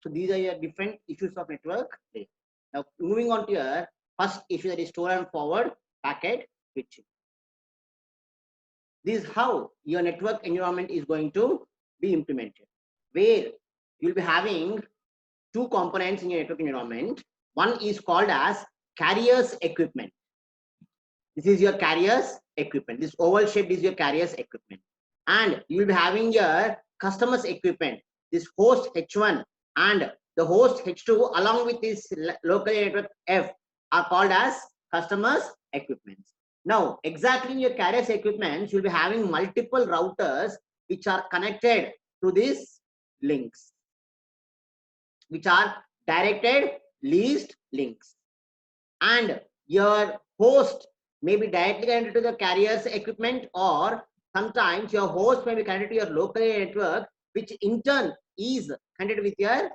So these are your different issues of network layer. Now moving on to your first issue, that is store and forward packet switching. This is how your network environment is going to be implemented, where you'll be having two components in your network environment. One is called as carriers equipment. This is your carriers equipment. This oval shape is your carriers equipment. And you will be having your customers equipment. This host H1 and the host H2 along with this local network F are called as customers equipments. Now, exactly in your carriers equipment, you'll be having multiple routers which are connected to these links, which are directed leased links. And your host may be directly connected to the carrier's equipment, or sometimes your host may be connected to your local network, which in turn is connected with your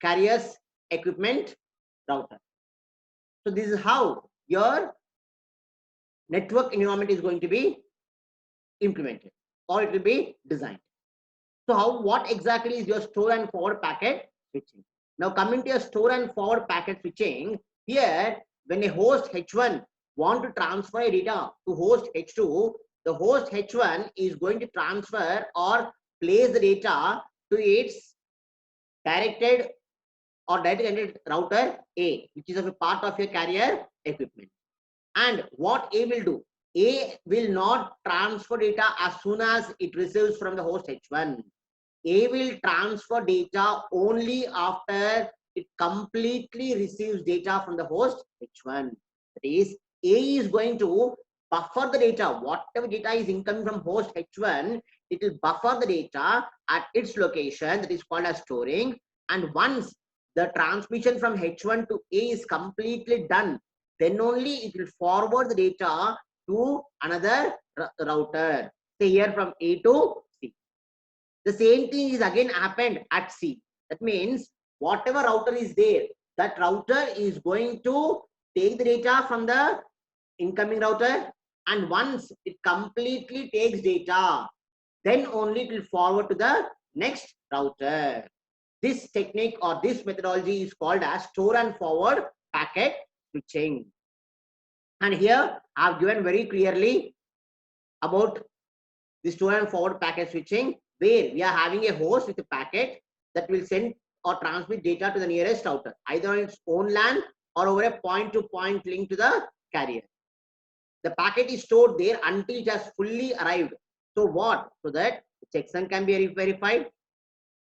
carrier's equipment router. So this is how your network environment is going to be implemented, or it will be designed. So what exactly is your store and forward packet switching? Now coming to your store and forward packet switching, here when a host H1 want to transfer data to host H2, the host H1 is going to transfer or place the data to its directed or directed router A, which is a part of your carrier equipment. And what A will do? A will not transfer data as soon as it receives from the host H1. A will transfer data only after it completely receives data from the host H1. That is, A is going to buffer the data. Whatever data is incoming from host H1, it will buffer the data at its location, that is called as storing. And once the transmission from H1 to A is completely done, then only it will forward the data to another router. Say here from A to C. The same thing is again happened at C. That means whatever router is there, that router is going to take the data from the incoming router, and once it completely takes data, then only it will forward to the next router. This technique or this methodology is called as store and forward packet switching. And here I have given very clearly about the store and forward packet switching, where we are having a host with a packet that will send or transmit data to the nearest router, either on its own LAN or over a point-to-point link to the carrier. The packet is stored there until it has fully arrived. So what? So that the checksum can be verified.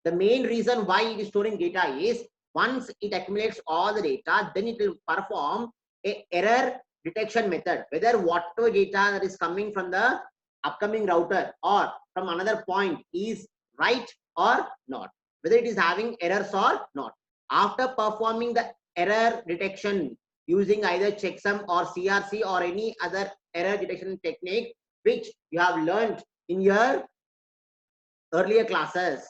The main reason why it is storing data is once it accumulates all the data, then it will perform a error detection method, whether whatever data that is coming from the upcoming router or from another point is right or not, whether it is having errors or not. After performing the error detection using either checksum or CRC or any other error detection technique which you have learned in your earlier classes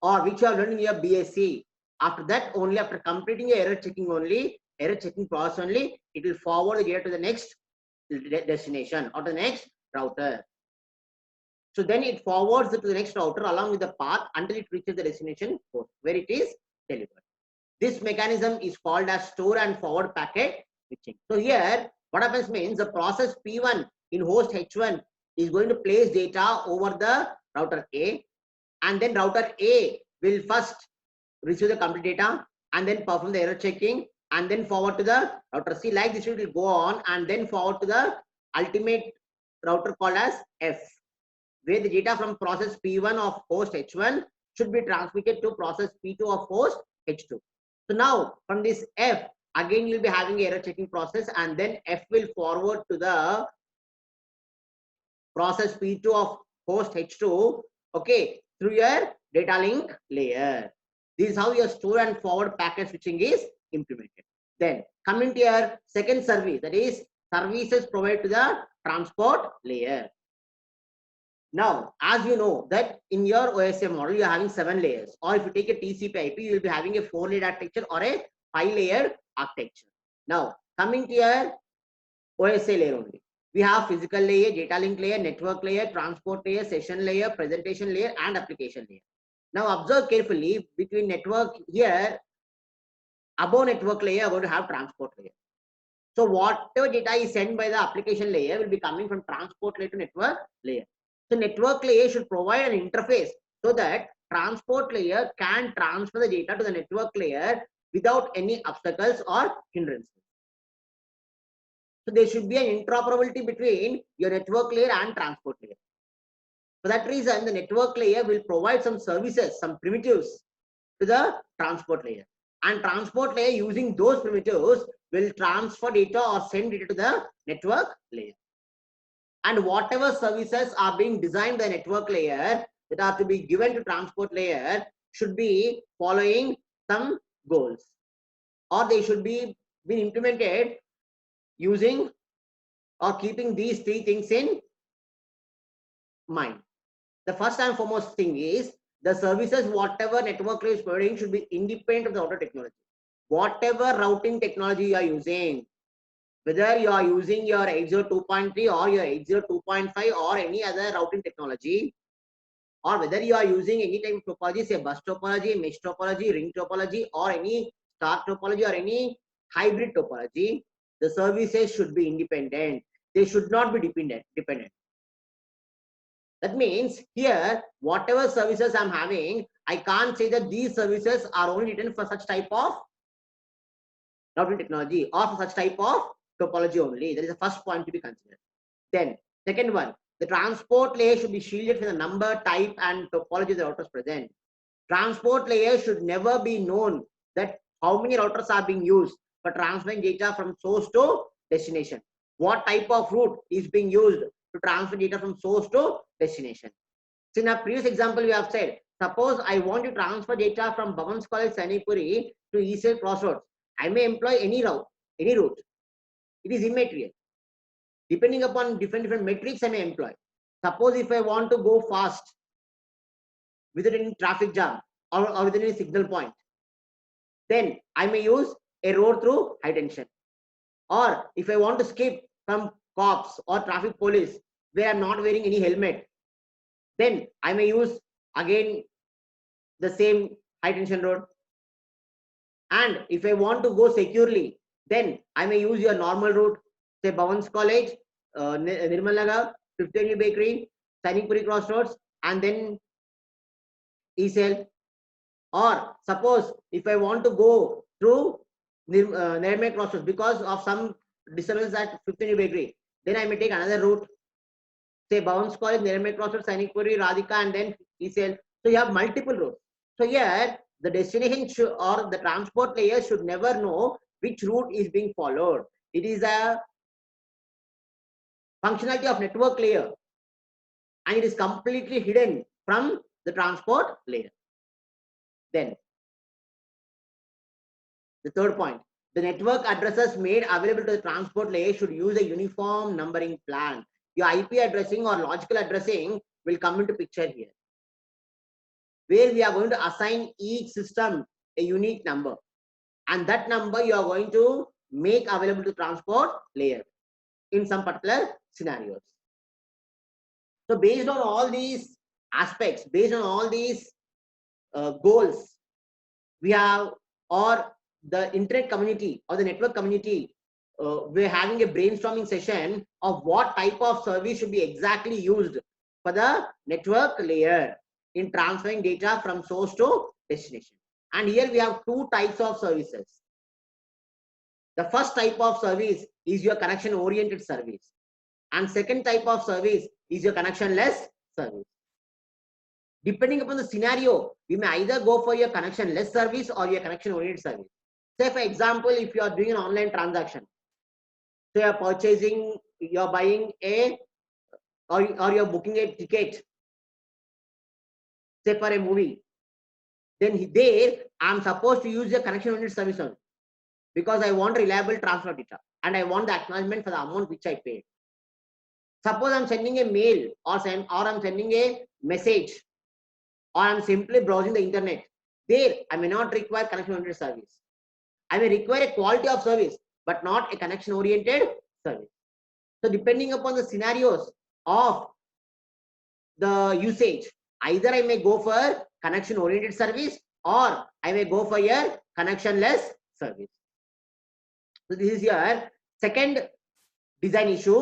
or which you have learned in your BSc, after that only, after completing your error checking process only, it will forward the data to the next destination or the next router. So then it forwards it to the next router along with the path until it reaches the destination port where it is delivered. This mechanism is called as store and forward packet switching. So here what happens means the process P1 in host H1 is going to place data over the router A, and then router A will first receive the complete data and then perform the error checking and then forward to the router C. Like this it will go on and then forward to the ultimate router called as F, where the data from process P1 of host H1 should be transmitted to process P2 of host H2. So now from this F, again you'll be having error checking process, and then F will forward to the process P2 of host H2, okay, through your data link layer. This is how your store and forward packet switching is implemented. Then coming to your second service, that is services provided to the transport layer. Now, as you know that in your OSI model, you are having 7 layers, or if you take a TCP/IP, you will be having a 4-layer architecture or a 5-layer architecture. Now, coming to your OSI layer only, we have physical layer, data link layer, network layer, transport layer, session layer, presentation layer, and application layer. Now observe carefully between network here, above network layer, you are going to have transport layer. So whatever data is sent by the application layer will be coming from transport layer to network layer. So network layer should provide an interface so that transport layer can transfer the data to the network layer without any obstacles or hindrances. So there should be an interoperability between your network layer and transport layer. For that reason, the network layer will provide some services, some primitives to the transport layer. And transport layer using those primitives will transfer data or send data to the network layer. And whatever services are being designed by the network layer that are to be given to transport layer should be following some goals, or they should be being implemented using or keeping these three things in mind. The first and foremost thing is the services whatever network layer is providing should be independent of the router technology. Whatever routing technology you are using, whether you are using your 802.3 or your 802.5 or any other routing technology, or whether you are using any type of topology, say bus topology, mesh topology, ring topology, or any star topology, or any hybrid topology, the services should be independent. They should not be dependent. That means here, whatever services I'm having, I can't say that these services are only written for such type of routing technology or for such type of topology only. That is the first point to be considered. Then, second one, the transport layer should be shielded from the number, type, and topology of the routers present. Transport layer should never be known that how many routers are being used for transferring data from source to destination. What type of route is being used to transfer data from source to destination. So in our previous example, we have said, suppose I want to transfer data from Bhavan's College, Sanipuri to ECL Crossroads. I may employ any route. It is immaterial. Depending upon different metrics, I may employ. Suppose if I want to go fast within any traffic jam or within a signal point, then I may use a road through high tension. Or if I want to skip some cops or traffic police where I'm not wearing any helmet, then I may use again the same high tension road. And if I want to go securely, then I may use your normal route, say Bhavan's College, Nirmal Nagar, 15 Bakery, Sanipuri Crossroads, and then ECL. Or suppose if I want to go through Nirmal Crossroads because of some disturbance at 15 Bakery, then I may take another route, say Bhavan's College, Nirmal Crossroads, Sanipuri, Radhika, and then ECL. So you have multiple routes. So here the destination or the transport layer should never know which route is being followed. It is a functionality of network layer and it is completely hidden from the transport layer. Then the third point, the network addresses made available to the transport layer should use a uniform numbering plan. Your IP addressing or logical addressing will come into picture here, where we are going to assign each system a unique number, and that number you are going to make available to transport layer in some particular scenarios. So based on all these aspects, based on all these goals, we have, or the internet community or the network community, we're having a brainstorming session of what type of service should be exactly used for the network layer in transferring data from source to destination. And here we have two types of services. The first type of service is your connection oriented service, and second type of service is your connectionless service. Depending upon the scenario, we may either go for your connectionless service or your connection oriented service. Say for example, if you are doing an online transaction, so you are purchasing, you are buying a, or you are booking a ticket, say for a movie, then there I am supposed to use a connection oriented service only, because I want reliable transfer data and I want the acknowledgement for the amount which I paid. Suppose I'm sending a mail or I'm sending a message, or I'm simply browsing the internet. There I may not require connection oriented service. I may require a quality of service, but not a connection oriented service. So depending upon the scenarios of the usage, either I may go for connection oriented service, or I may go for your connectionless service. So this is your second design issue.